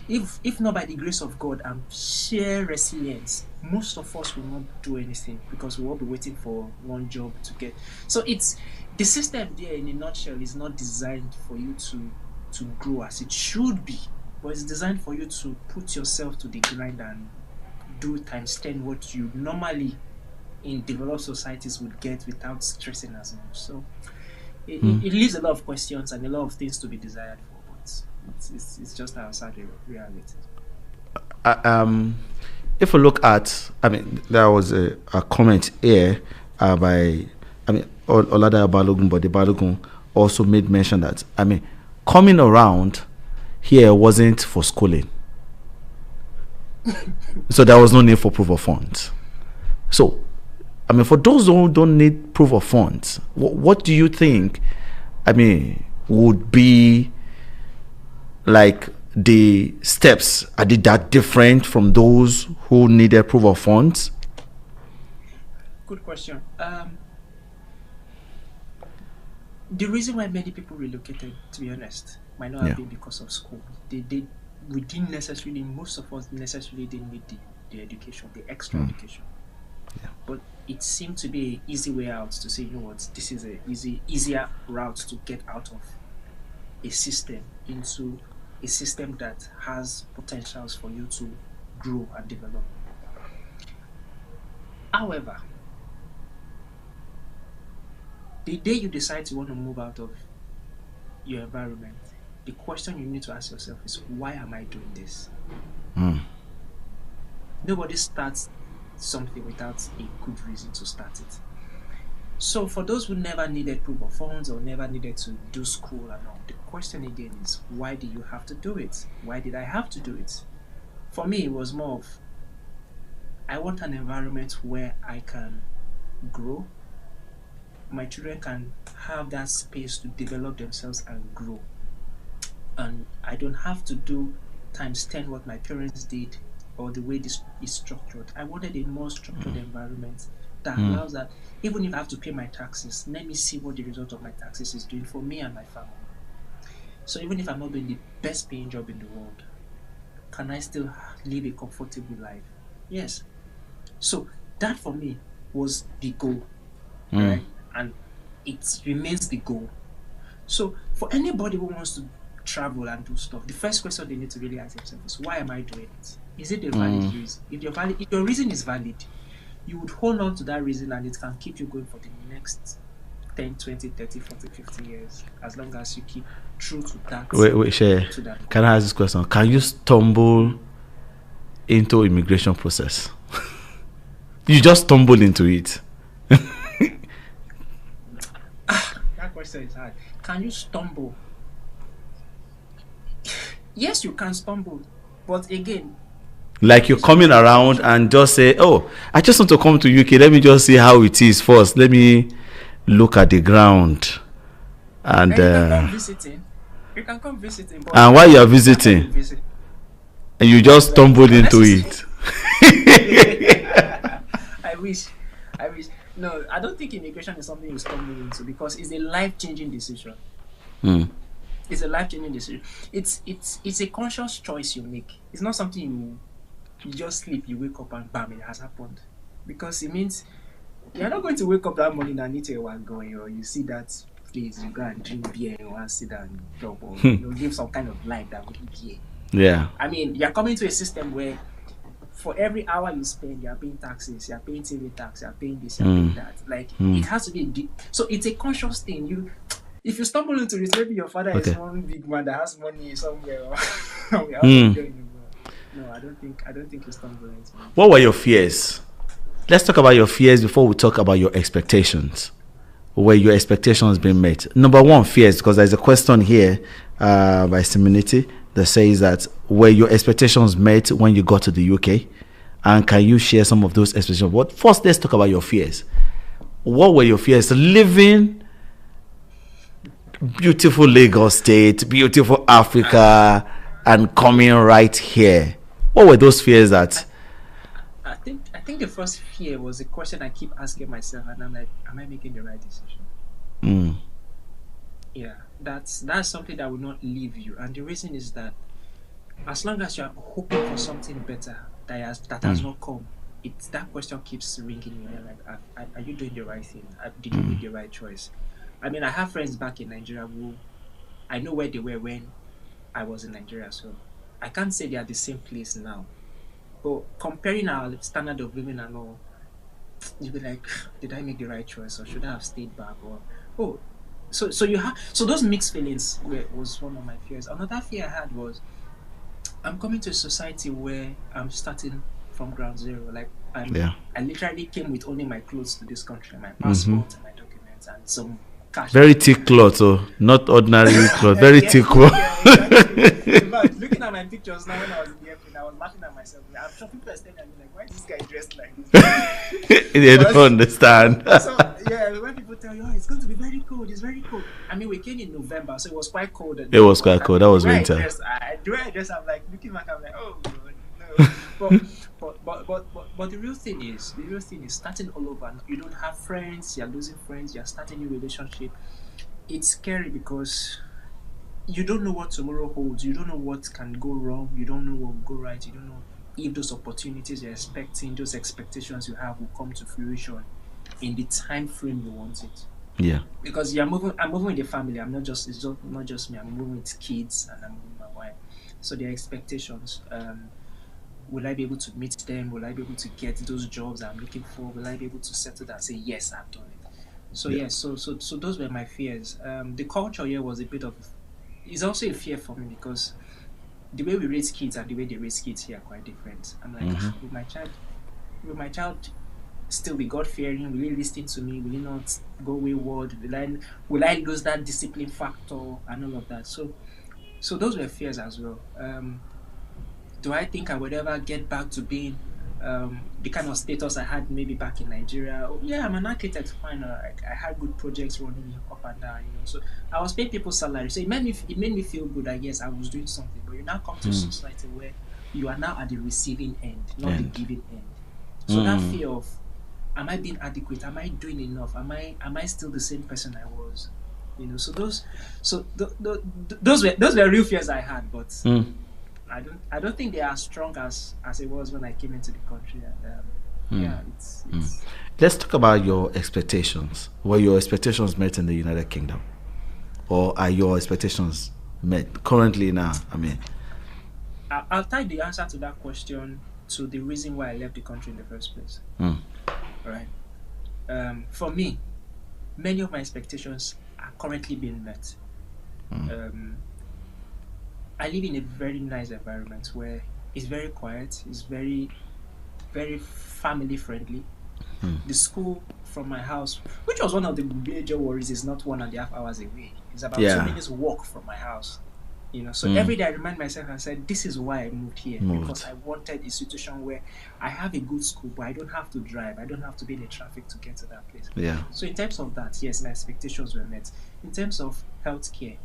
H: If not by the grace of God and sheer resilience, most of us will not do anything because we will be waiting for one job to get. So it's the system there in a nutshell is not designed for you to grow as it should be, but it's designed for you to put yourself to the grind and do times 10 what you normally in developed societies would get without stressing as much. So it leaves a lot of questions and a lot of things to be desired for, but it's just outside the reality.
G: If we look at, I mean, there was a comment here by, I mean, Olada Balogun, but the Balogun also made mention that, I mean, coming around here wasn't for schooling. So there was no need for proof of funds. So, I mean, for those who don't need proof of funds, what do you think, I mean, would be like the steps? Are they that different from those who needed proof of funds?
H: Good question. The reason why many people relocated, to be honest, might not have been because of school. We didn't necessarily, most of us necessarily didn't need the education, the extra education. Yeah. But it seemed to be an easy way out to say, you know what, this is a easier route to get out of a system into a system that has potentials for you to grow and develop. However, the day you decide to want to move out of your environment, the question you need to ask yourself is, why am I doing this? Nobody starts something without a good reason to start it. So for those who never needed proof of funds or never needed to do school and all, the question again is, why do you have to do it? Why did I have to do it? For me, it was more of, I want an environment where I can grow. My children can have that space to develop themselves and grow. And I don't have to do times 10 what my parents did or the way this is structured. I wanted a more structured environment that allows that even if I have to pay my taxes, let me see what the result of my taxes is doing for me and my family. So even if I'm not doing the best paying job in the world, can I still live a comfortable life? Yes. So that for me was the goal, right? And it remains the goal. So for anybody who wants to travel and do stuff, the first question they need to really ask themselves is, why am I doing it? Is it a valid reason? If your reason is valid, you would hold on to that reason and it can keep you going for the next 10, 20, 30, 40, 50 years, as long as you keep true to that.
G: Wait, Shay, can I ask this question? Can you stumble into immigration process? You just stumble into it.
H: That question is hard. Can you stumble? Yes, you can stumble, but again,
G: like you're coming around and just say, oh, I just want to come to UK, let me just see how it is first, let me look at the ground. And
H: you can come visiting. You can come visiting,
G: and while you're visiting and you just stumbled into it.
H: I wish. No, I don't think immigration is something you stumble into, because it's a life-changing decision. It's It's a life-changing decision. It's a conscious choice you make. It's not something you just sleep, you wake up and bam, it has happened. Because it means you're not going to wake up that morning and eat a one going, or you see that place, you go and drink beer and you want to sit down and talk, or live some kind of life that wouldn't be.
G: Yeah.
H: I mean, you're coming to a system where for every hour you spend, you're paying taxes, you're paying TV tax, you're paying this, you're paying that. Like, it has to be so it's a conscious thing. If you stumble into this, maybe your father is one big man that has money somewhere. Or no, I don't think you stumble into it.
G: What were your fears? Let's talk about your fears before we talk about your expectations. Were your expectations being met? Number one, fears, because there's a question here by Seminity that says that were your expectations met when you got to the UK? And can you share some of those expectations? But first, let's talk about your fears. What were your fears? Living beautiful Lagos State, beautiful Africa, and coming right here. What were those fears that?
H: I think the first fear was a question I keep asking myself, and I'm like, am I making the right decision? Yeah, that's something that will not leave you, and the reason is that as long as you are hoping for something better that has not come, that question keeps ringing in your head. Like, are you doing the right thing? Did you make the right choice? I mean, I have friends back in Nigeria who I know where they were when I was in Nigeria, so I can't say they are the same place now. But comparing our standard of living and all, you'll be like, did I make the right choice, or should I have stayed back? Or so those mixed feelings was one of my fears. Another fear I had was I'm coming to a society where I'm starting from ground zero. Like I literally came with only my clothes to this country, my passport and my documents and some cash.
G: Very thick cloth, not ordinary cloth. Very thick cloth.
H: But looking at my pictures now when I was in the airplane, I was laughing at myself. I'm sure people are staring at me like, why is this guy dressed like this?
G: They don't understand.
H: So when people tell you, it's going to be very cold, it's very cold. I mean, we came in November, so it was quite cold.
G: It was quite cold. That was winter.
H: I dress, I'm like looking back, I'm like, oh no. But the real thing is starting all over. You don't have friends, you're losing friends, you're starting a new relationship. It's scary because you don't know what tomorrow holds. You don't know what can go wrong. You don't know what will go right. You don't know if those opportunities you're expecting, those expectations you have will come to fruition in the time frame you want it.
G: Yeah.
H: Because I'm moving with the family. It's not just me. I'm moving with kids and I'm moving with my wife. So their expectations. Will I be able to meet them? Will I be able to get those jobs I'm looking for? Will I be able to settle that and say, yes, I've done it? So so those were my fears. The culture here was a bit of, it's also a fear for me because the way we raise kids and the way they raise kids here are quite different. I'm like, will my child still be God-fearing? Will he listen to me? Will he not go wayward? Will I lose that discipline factor and all of that? So those were fears as well. Do I think I would ever get back to being the kind of status I had maybe back in Nigeria? Oh, yeah, I'm an architect, fine. I had good projects running up and down, So I was paying people's salary. So it made me feel good. I guess I was doing something. But you now come to a society where you are now at the receiving end, not the giving end. So that fear of, am I being adequate? Am I doing enough? Am I still the same person I was? So those were real fears I had, but. I don't think they are as strong as it was when I came into the country. And it's
G: Let's talk about your expectations. Were your expectations met in the United Kingdom, or are your expectations met currently now? I mean,
H: I'll tie the answer to that question to the reason why I left the country in the first place. Right. For me, many of my expectations are currently being met. I live in a very nice environment where it's very quiet, it's very, very family friendly. The school from my house, which was one of the major worries, is not 1.5 hours away. It's about 2 minutes walk from my house. So every day I remind myself and said, this is why I moved here, because I wanted a situation where I have a good school, but I don't have to drive, I don't have to be in the traffic to get to that place. So in terms of that, yes, my expectations were met. In terms of healthcare,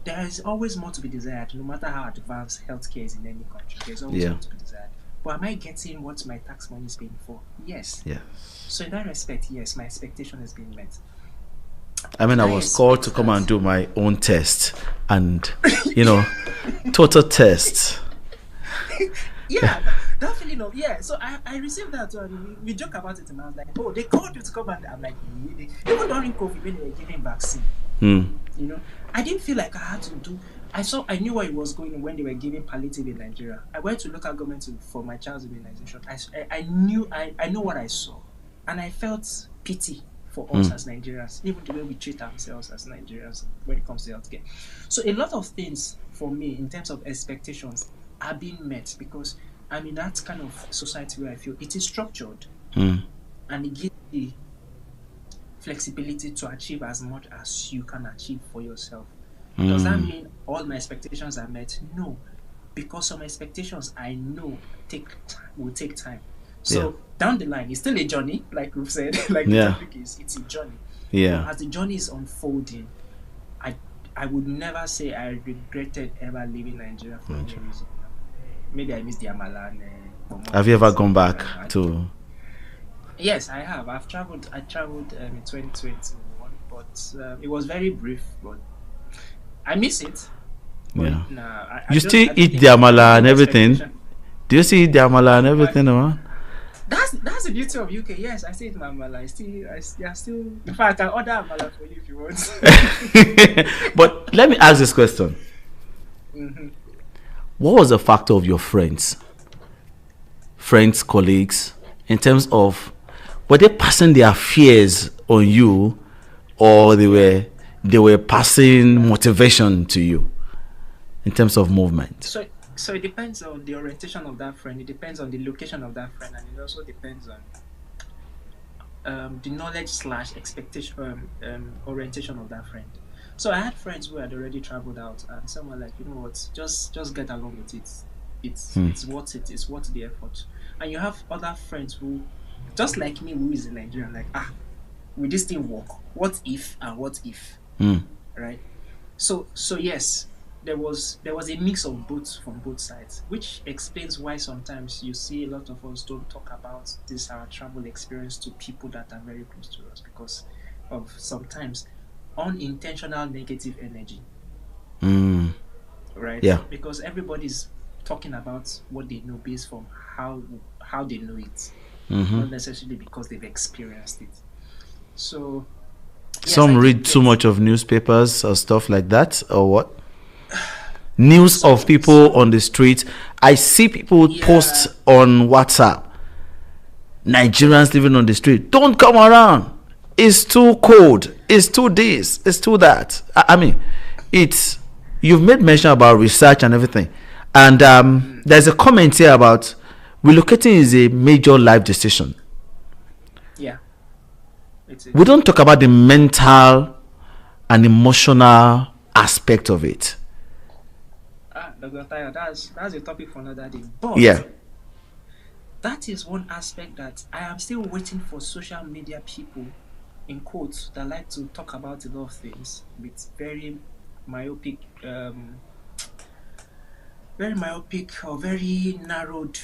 H: there is always more to be desired, no matter how advanced healthcare is in any country. There's always more to be desired. But am I getting what my tax money is paying for? Yes. So in that respect, yes, my expectation has been met.
G: I mean, I was called to come and do my own test, and total test.
H: Yeah, definitely not. Yeah, so I received that and we joke about it, and I was like, oh, they called you to come, and I'm like, even during COVID when they were giving vaccine, I didn't feel like I had to do. I knew where it was going when they were giving palliative in Nigeria. I went to local government for my child's immunization. I know what I saw, and I felt pity for us as Nigerians, even the way we treat ourselves as Nigerians when it comes to healthcare. So a lot of things for me in terms of expectations are being met because I'm in that kind of society where I feel it is structured and it gives the flexibility to achieve as much as you can achieve for yourself. Does that mean all my expectations are met? No, because some expectations I know will take time. So down the line, it's still a journey, like we've said. Like the topic is, it's a journey.
G: Yeah.
H: But as the journey is unfolding, I would never say I regretted ever leaving Nigeria for any reason. Maybe I missed the Amala.
G: Have you ever gone back to?
H: Yes, I have. I traveled in 2021, but it was very brief. But I miss it. But
G: you still eat the Amala and everything? Do you still eat the Amala and everything, or?
H: That's the beauty of UK. Yes, I still eat my Amala. I still. In fact, I can order Amala for you if you want.
G: But let me ask this question. What was the factor of your friends, colleagues, in terms of were they passing their fears on you, or they were passing motivation to you in terms of movement?
H: So it depends on the orientation of that friend. It depends on the location of that friend, and it also depends on the knowledge / expectation orientation of that friend. So I had friends who had already traveled out, and some were like, you know what, just get along with it. It's worth it. It's worth the effort. And you have other friends who, just like me, who is in Nigeria, like, will this thing work? What if and what if? Right? So yes, there was a mix of both from both sides, which explains why sometimes you see a lot of us don't talk about our travel experience to people that are very close to us because of sometimes unintentional negative energy. Right?
G: Yeah.
H: Because everybody's talking about what they know based from how they know it, not necessarily because they've experienced it. So yes,
G: some read too much of newspapers or stuff like that, or what? News of people on the street. I see people post on WhatsApp, Nigerians living on the street, don't come around, it's too cold, it's too this, it's too that. I mean, you've made mention about research and everything, and there's a comment here about relocating is a major life decision. We don't talk about the mental and emotional aspect of it.
H: That's a topic for another day. But that is one aspect that I am still waiting for social media people, in quotes, that like to talk about a lot of things with very myopic or very narrowed.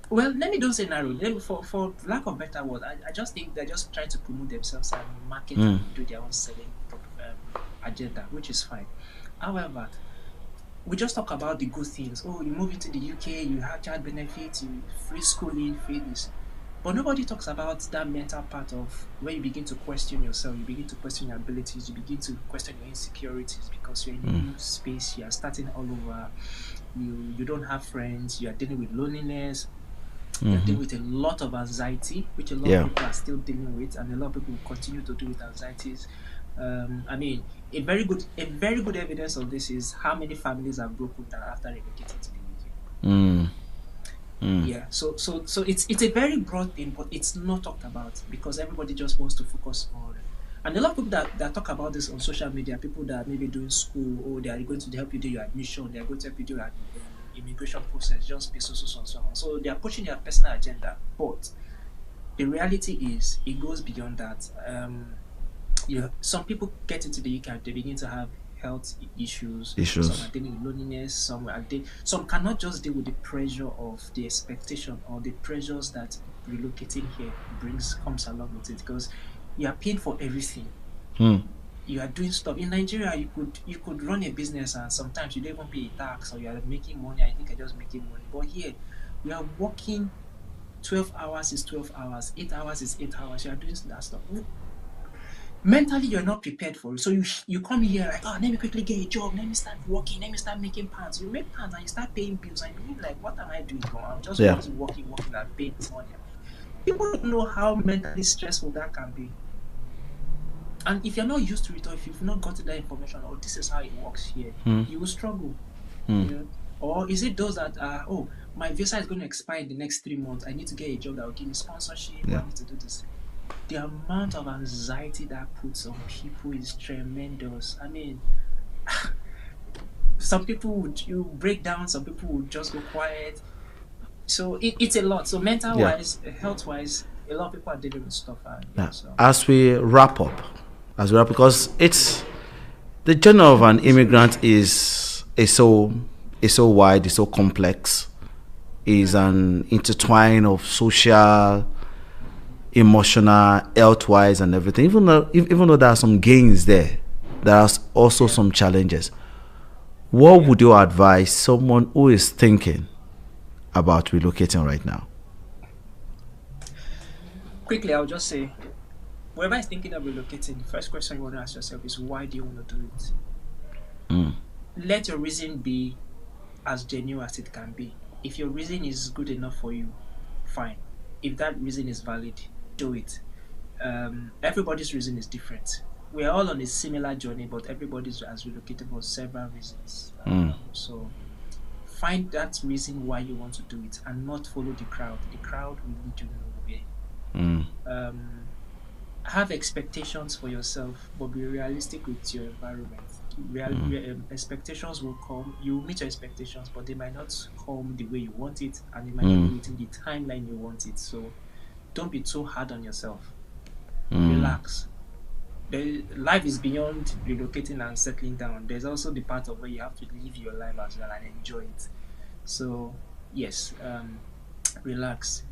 H: Well, let me don't say narrowed. For lack of better word, I just think they're just trying to promote themselves and market and do their own selling agenda, which is fine. However, we just talk about the good things. Oh, you move into the UK, you have child benefits, you free schooling, free this. But nobody talks about that mental part of where you begin to question yourself, you begin to question your abilities, you begin to question your insecurities because you're in a new space, you are starting all over, you don't have friends, you are dealing with loneliness, you're dealing with a lot of anxiety, which a lot of people are still dealing with, and a lot of people will continue to deal with anxieties. I mean, a very good evidence of this is how many families have broken down after relocating to the UK. Yeah, so it's a very broad thing, but it's not talked about because everybody just wants to focus on. And a lot of people that talk about this on social media, people that are maybe doing school, or they are going to help you do your admission, they are going to help you do your immigration process, just be so on. So they are pushing their personal agenda, but the reality is it goes beyond that. Some people get into the UK, they begin to have health issues. Some are dealing with loneliness. Some cannot just deal with the pressure of the expectation or the pressures that relocating here comes along with it, because you are paying for everything. you are doing stuff in Nigeria. You could run a business and sometimes you don't even pay a tax, or you are making money. I think I just making money. But here, we are working 12 hours is 12 hours, 8 hours is 8 hours. You are doing that stuff. Mentally, you're not prepared for it. So you come here like, oh, let me quickly get a job. Let me start working. Let me start making pants. You make pants and you start paying bills. And you're like, what am I doing? I'm just working and paying this money. People don't know how mentally stressful that can be. And if you're not used to it, or if you've not gotten that information, or this is how it works here, you will struggle. You know? Or is it those that are, oh, my visa is going to expire in the next 3 months. I need to get a job that will give me sponsorship. I need to do this. The amount of anxiety that puts on people is tremendous. I mean, some people would break down, some people would just go quiet. So it's a lot. So mental wise, health wise, a lot of people are dealing with stuff. So.
G: As we wrap up, because it's the journey of an immigrant is so wide, it's so complex, is an intertwine of social, emotional, health-wise, and everything. Even though there are some gains there are also some challenges. What would you advise someone who is thinking about relocating right now?
H: Quickly, I'll just say, whoever is thinking of relocating, the first question you want to ask yourself is, why do you want to do it? Let your reason be as genuine as it can be. If your reason is good enough for you, fine. If that reason is valid, do it. Everybody's reason is different. We are all on a similar journey, but everybody has relocated for several reasons. So find that reason why you want to do it, and not follow the crowd. The crowd will lead you nowhere. Have expectations for yourself, but be realistic with your environment. Expectations will come. You meet your expectations, but they might not come the way you want it, and they might not be within the timeline you want it. So don't be too hard on yourself. Relax. Life is beyond relocating and settling down. There's also the part of where you have to live your life as well and enjoy it. So yes, relax.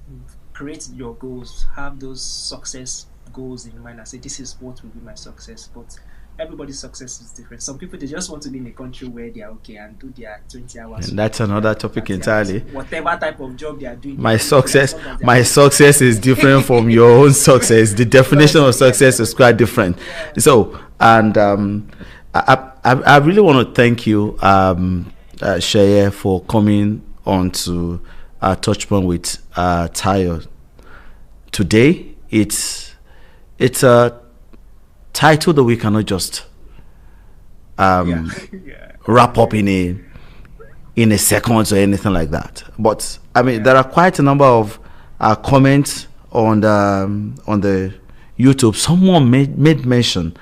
H: Create your goals. Have those success goals in mind and say, this is what will be my success. But everybody's success is different. Some people, they just want to be in a country where they are okay and do their 20 hours.
G: And that's another topic entirely.
H: Whatever type of job they are doing.
G: My success is different from your own success. The definition of success is quite different. So, and I really want to thank you, Sheye, for coming on to TouchPoint with Tayo. Today, it's a title that we cannot just wrap up in a second or anything like that. But I mean, there are quite a number of comments on the YouTube. Someone made mention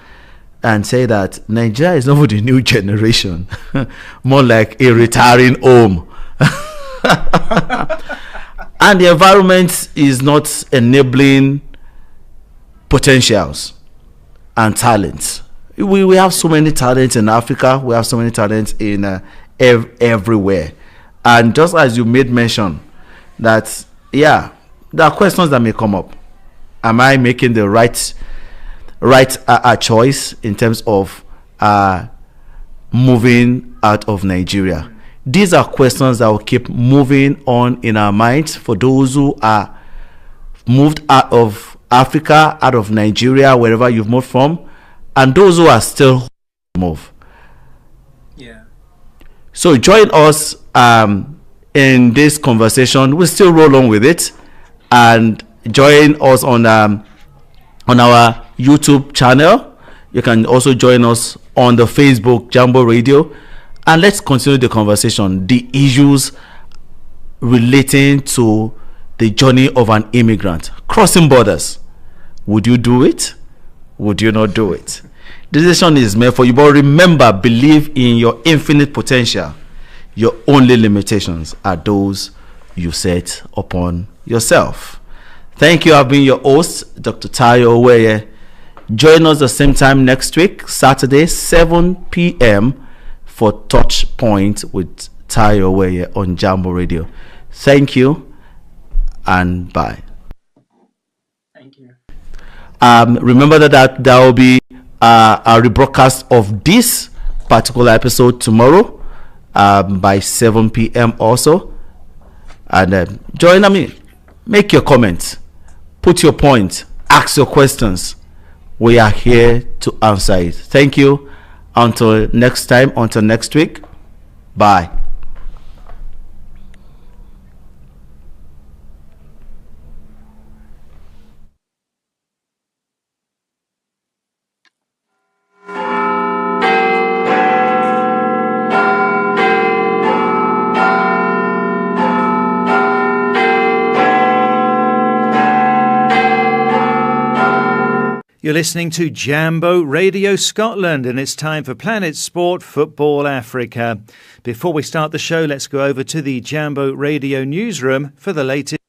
G: and say that Nigeria is not for the new generation, more like a retiring home. And the environment is not enabling potentials and talents. We have so many talents in Africa. We have so many talents in everywhere. And just as you made mention that, there are questions that may come up. Am I making the right choice in terms of moving out of Nigeria? These are questions that will keep moving on in our minds for those who are moved out of Africa, out of Nigeria, wherever you've moved from, and those who are still move.
H: Yeah.
G: So join us in this conversation. We'll still roll on with it, and join us on our YouTube channel. You can also join us on the Facebook Jambo Radio, and let's continue the conversation, the issues relating to the journey of an immigrant crossing borders. Would you do it? Would you not do it? The decision is made for you, but remember, believe in your infinite potential. Your only limitations are those you set upon yourself. Thank you. I've been your host, Dr. Tayo Oyeleke. Join us the same time next week, Saturday, 7 p.m. for TouchPoint with Tayo Oyeleke on Jambo Radio. Thank you and bye.
H: Thank you.
G: Remember that there will be a rebroadcast of this particular episode tomorrow by 7 p.m. also. And join me. Make your comments. Put your point. Ask your questions. We are here to answer it. Thank you. Until next time, until next week. Bye.
J: You're listening to Jambo Radio Scotland, and it's time for Planet Sport Football Africa. Before we start the show, let's go over to the Jambo Radio newsroom for the latest.